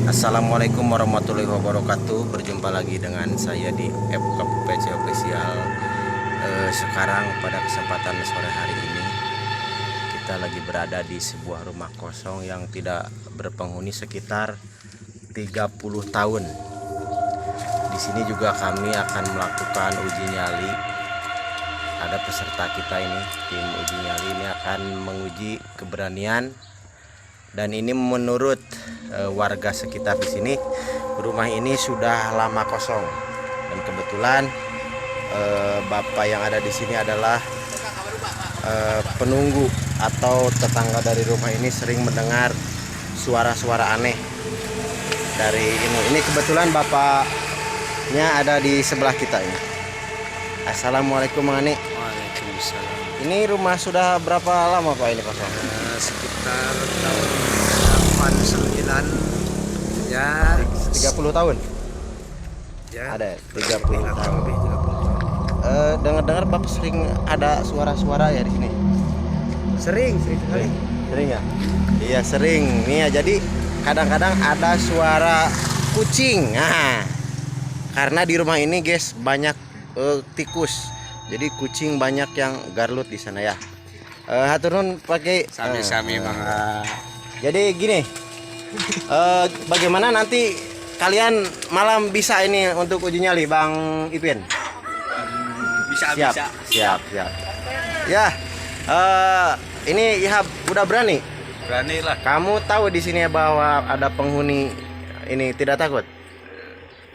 Assalamualaikum warahmatullahi wabarakatuh. Berjumpa lagi dengan saya di FKPC Official. Sekarang pada kesempatan sore hari ini kita lagi berada di sebuah rumah kosong yang tidak berpenghuni sekitar 30 tahun. Di sini juga kami akan melakukan uji nyali. Ada peserta kita ini, tim uji nyali ini akan menguji keberanian. Dan ini menurut warga sekitar di sini, rumah ini sudah lama kosong. Dan kebetulan bapak yang ada di sini adalah penunggu atau tetangga dari rumah ini, sering mendengar suara-suara aneh dari ini. Ini kebetulan bapaknya ada di sebelah kita ini. Assalamualaikum Mang Ani. Waalaikumsalam. Ini rumah sudah berapa lama Pak ini kosong? Sekitar tahun 89 ya 30 tahun. ya Ada 30 tahun. lebih 30. Dengar-dengar Bapak sering ada suara-suara ya di sini. Sering sekali. Sering ya? Iya sering. Nih ya, jadi kadang-kadang ada suara kucing. Nah, karena di rumah ini guys banyak tikus. Jadi kucing banyak yang garlut di sana ya. Haturun pakai Sami-sami mangga. Jadi gini, bagaimana nanti kalian malam bisa ini untuk uji nyali Bang Ipin? Bisa. Siap. Ya, ini Ihab udah berani. Berani lah. Kamu tahu di sini bahwa ada penghuni ini, tidak takut?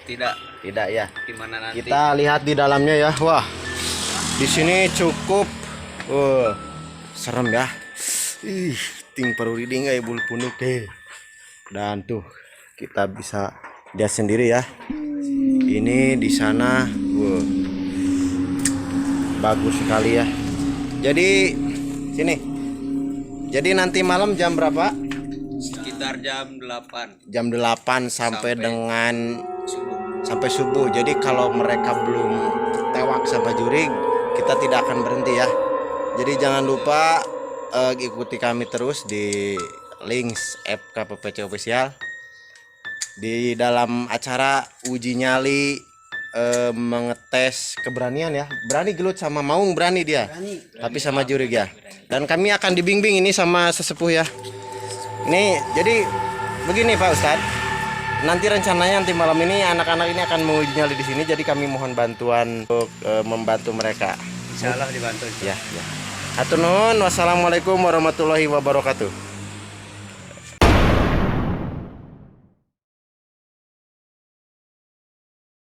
Tidak ya. Gimana nanti? Kita lihat di dalamnya ya. Wah, di sini cukup, serem ya. Ting perlu diding bulu punuk dan tuh kita bisa lihat sendiri ya. Ini di sana, bagus sekali ya. Jadi sini. Jadi nanti malam jam berapa? Sekitar jam 8 Jam 8 sampai dengan subuh. sampai subuh. Jadi kalau mereka belum tewak sampai jurig, kita tidak akan berhenti ya. Jadi jangan lupa ikuti kami terus di links FKPC Official di dalam acara uji nyali, mengetes keberanian ya. Berani gelut sama maung, berani dia. Tapi sama jurig ya. Dan kami akan dibimbing ini sama sesepuh ya. Ini jadi begini Pak Ustadz. Nanti rencananya nanti malam ini anak-anak ini akan menguji nyali di sini. Jadi kami mohon bantuan untuk membantu mereka. Insyaallah dibantu. Ya. Hatur nuhun. Wassalamualaikum warahmatullahi wabarakatuh.